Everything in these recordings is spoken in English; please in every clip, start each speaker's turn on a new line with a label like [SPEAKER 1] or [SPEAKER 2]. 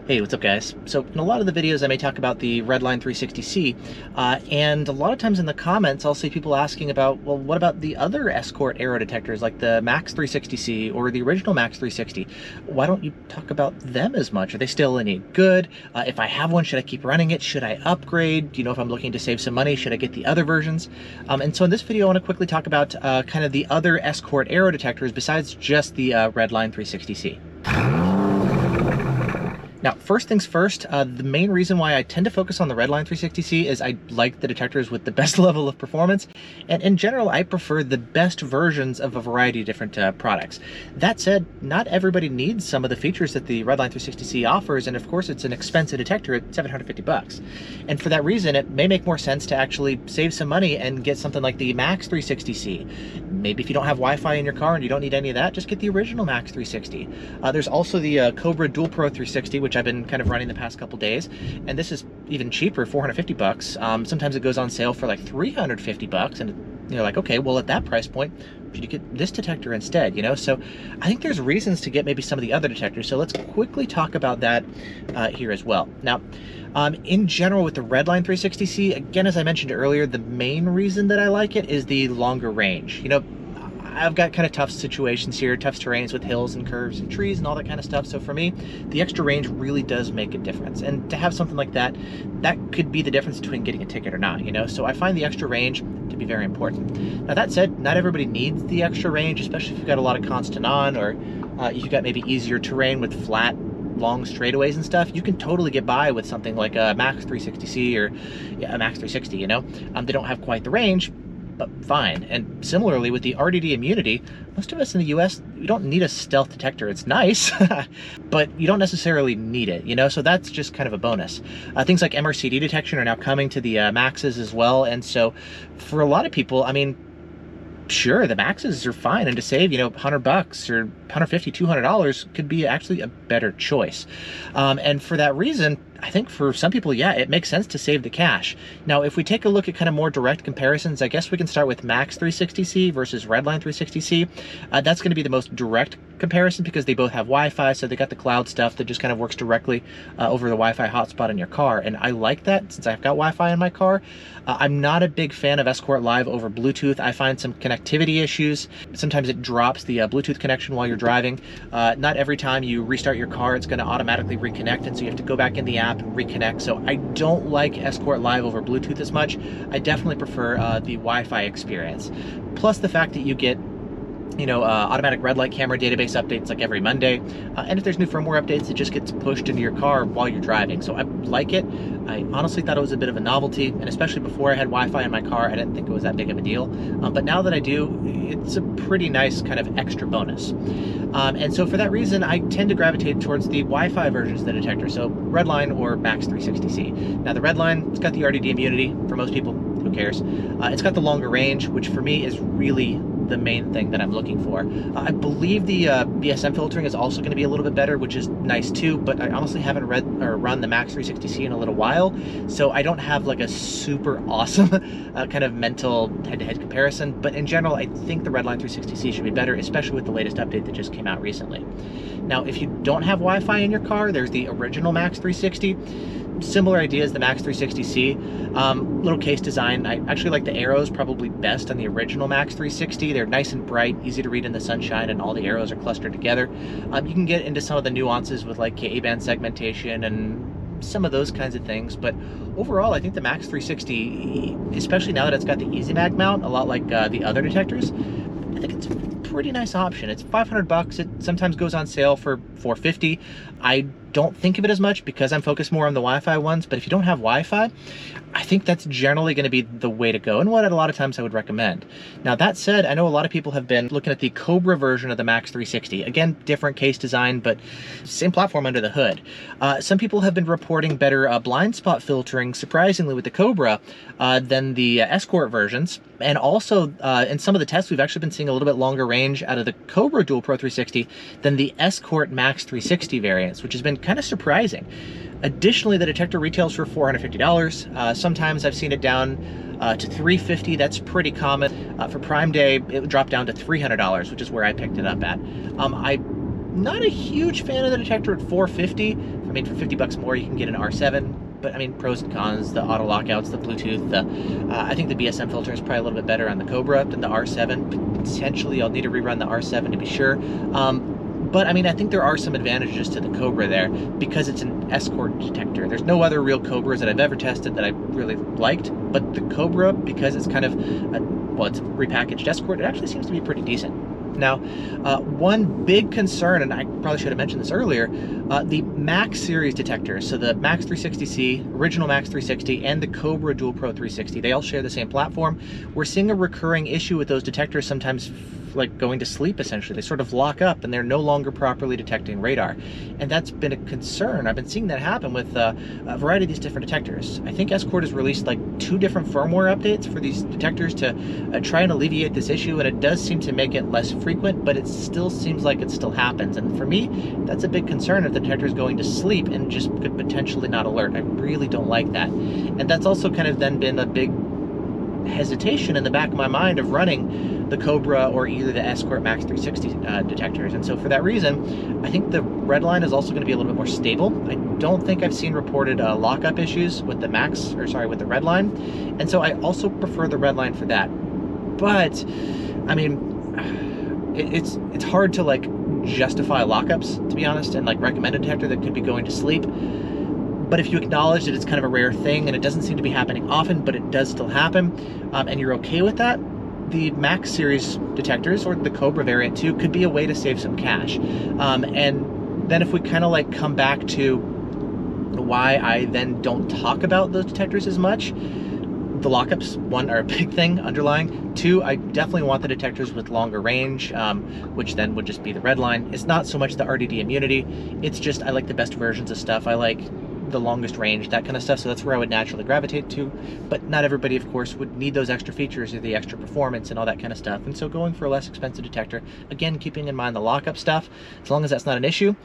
[SPEAKER 1] Hey, what's up guys? So in a lot of the videos I may talk about the Redline 360C, and a lot of times in the comments I'll see people asking about, well, what about the other Escort aero detectors like the Max 360C or the original Max 360? Why don't you talk about them as much? Are they still any good? If I have one, should I keep running it? Should I upgrade? You know, if I'm looking to save some money, should I get the other versions? And so in this video I want to quickly talk about kind of the other Escort aero detectors besides just the Redline 360C. Now, first things first, the main reason why I tend to focus on the Redline 360C is I like the detectors with the best level of performance, and in general, I prefer the best versions of a variety of different products. That said, not everybody needs some of the features that the Redline 360C offers, and of course, it's an expensive detector at $750. And for that reason, it may make more sense to actually save some money and get something like the Max 360C. Maybe if you don't have Wi-Fi in your car and you don't need any of that, just get the original Max 360. There's also the Cobra DualPro 360, which I've been kind of running the past couple days, and this is even cheaper, $450. Sometimes it goes on sale for like $350, and you're like, okay, well at that price point, should you get this detector instead, you know? So I think there's reasons to get maybe some of the other detectors, so let's quickly talk about that here as well. Now, in general with the Redline 360C, again, as I mentioned earlier, the main reason that I like it is the longer range. You know, I've got kind of tough situations here, tough terrains with hills and curves and trees and all that kind of stuff. So for me, the extra range really does make a difference. And to have something like that, that could be the difference between getting a ticket or not, you know? So I find the extra range to be very important. Now that said, not everybody needs the extra range, especially if you've got a lot of constant on, or you've got maybe easier terrain with flat, long straightaways and stuff. You can totally get by with something like a Max 360C or a Max 360, you know? They don't have quite the range, but fine. And similarly with the RDD immunity, most of us in the US, we don't need a stealth detector. It's nice, but you don't necessarily need it, you know? So that's just kind of a bonus. Things like MRCD detection are now coming to the Maxes as well. And so for a lot of people, I mean, sure, the Maxes are fine, and to save, you know, $100 or $150, $200 could be actually a better choice. And for that reason, I think for some people, yeah, it makes sense to save the cash. Now, if we take a look at kind of more direct comparisons, I guess we can start with Max 360C versus Redline 360C. That's going to be the most direct comparison because they both have Wi-Fi, so they got the cloud stuff that just kind of works directly over the Wi-Fi hotspot in your car. And I like that since I've got Wi-Fi in my car. I'm not a big fan of Escort Live over Bluetooth. I find some connectivity issues. Sometimes it drops the Bluetooth connection while you're driving. Not every time you restart your car, it's going to automatically reconnect, and so you have to go back in the app and reconnect. So I don't like Escort Live over Bluetooth as much. I definitely prefer the Wi-Fi experience. Plus the fact that you get, you know, automatic red light camera database updates like every Monday. And if there's new firmware updates, it just gets pushed into your car while you're driving. So I like it. I honestly thought it was a bit of a novelty, and especially before I had Wi-Fi in my car, I didn't think it was that big of a deal. But now that I do, it's a pretty nice kind of extra bonus. And so for that reason, I tend to gravitate towards the Wi-Fi versions of the detector, so Redline or Max 360C. Now the Redline, it's got the RDD immunity. For most people, who cares? It's got the longer range, which for me is really the main thing that I'm looking for. I believe the BSM filtering is also going to be a little bit better, which is nice too, but I honestly haven't run the Max 360C in a little while, so I don't have like a super awesome kind of mental head-to-head comparison, but in general, I think the Redline 360C should be better, especially with the latest update that just came out recently. Now, if you don't have Wi-Fi in your car, there's the original Max 360. Similar idea as the Max 360C. Little case design. I actually like the arrows probably best on the original Max 360. They're nice and bright, easy to read in the sunshine, and all the arrows are clustered together. You can get into some of the nuances with like Ka-band segmentation and some of those kinds of things, but overall I think the Max 360, especially now that it's got the Easy Mag mount, a lot like the other detectors, I think it's a pretty nice option. It's $500. It sometimes goes on sale for $450. I don't think of it as much because I'm focused more on the Wi-Fi ones, but if you don't have Wi-Fi, I think that's generally going to be the way to go, and what a lot of times I would recommend. Now that said, I know a lot of people have been looking at the Cobra version of the Max 360. Again, different case design, but same platform under the hood. Some people have been reporting better blind spot filtering, surprisingly, with the Cobra than the Escort versions. And also, in some of the tests, we've actually been seeing a little bit longer range out of the Cobra DualPro 360 than the Escort Max 360 variants, which has been kind of surprising. Additionally, the detector retails for $450. Sometimes I've seen it down to $350. That's pretty common. For Prime Day, it would drop down to $300, which is where I picked it up at. I'm not a huge fan of the detector at $450 I mean, for 50 bucks more, you can get an R7, but I mean, pros and cons, the auto lockouts, the Bluetooth, I think the BSM filter is probably a little bit better on the Cobra than the R7. Potentially, I'll need to rerun the R7 to be sure. But I mean, I think there are some advantages to the Cobra there because it's an Escort detector. There's no other real Cobras that I've ever tested that I really liked, but the Cobra, because it's kind of, well, it's a repackaged Escort, it actually seems to be pretty decent. Now, one big concern, and I probably should have mentioned this earlier, the Max series detectors, so the Max 360C, original Max 360, and the Cobra DualPro 360, they all share the same platform. We're seeing a recurring issue with those detectors sometimes like going to sleep, essentially. They sort of lock up and they're no longer properly detecting radar. And that's been a concern. I've been seeing that happen with a variety of these different detectors. I think Escort has released like 2 different firmware updates for these detectors to try and alleviate this issue, and it does seem to make it less frequent, but it still seems like it still happens. And for me, that's a big concern if the detector is going to sleep and just could potentially not alert. I really don't like that. And that's also kind of then been a big hesitation in the back of my mind of running the Cobra or either the Escort Max 360 detectors. And so for that reason, I think the Redline is also going to be a little bit more stable. I don't think I've seen reported lockup issues with the Max, or sorry, with the Redline. And so I also prefer the Redline for that. But I mean, it's hard to like justify lockups, to be honest, and like recommend a detector that could be going to sleep. But if you acknowledge that it's kind of a rare thing and it doesn't seem to be happening often, but it does still happen, and you're okay with that, the Max series detectors, or the Cobra variant too, could be a way to save some cash. And then if we kind of like come back to why I then don't talk about those detectors as much, the lockups, one, are a big thing underlying. 2, I definitely want the detectors with longer range, which then would just be the Redline. It's not so much the RDD immunity, it's just I like the best versions of stuff. I like the longest range, that kind of stuff, so that's where I would naturally gravitate to. But not everybody, of course, would need those extra features or the extra performance and all that kind of stuff. And so going for a less expensive detector, again, keeping in mind the lockup stuff, as long as that's not an issue,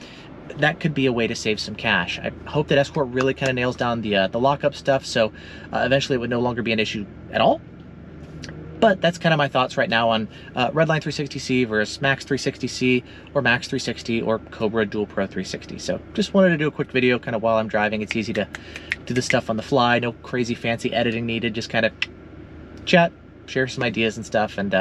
[SPEAKER 1] that could be a way to save some cash. I hope that Escort really kind of nails down the lockup stuff, so eventually it would no longer be an issue at all. But that's kind of my thoughts right now on Redline 360C versus Max 360C or Max 360 or Cobra DualPro 360. So just wanted to do a quick video kind of while I'm driving. It's easy to do the stuff on the fly, no crazy fancy editing needed, just kind of chat, share some ideas and stuff, and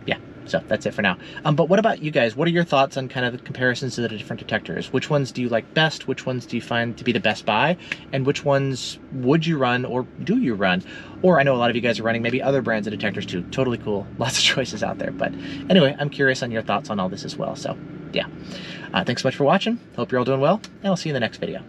[SPEAKER 1] yeah, so that's it for now. But what about you guys? What are your thoughts on kind of the comparisons to the different detectors? Which ones do you like best? Which ones do you find to be the best buy? And which ones would you run, or do you run? Or I know a lot of you guys are running maybe other brands of detectors too. Totally cool. Lots of choices out there. But anyway, I'm curious on your thoughts on all this as well. So yeah, thanks so much for watching. Hope you're all doing well, and I'll see you in the next video.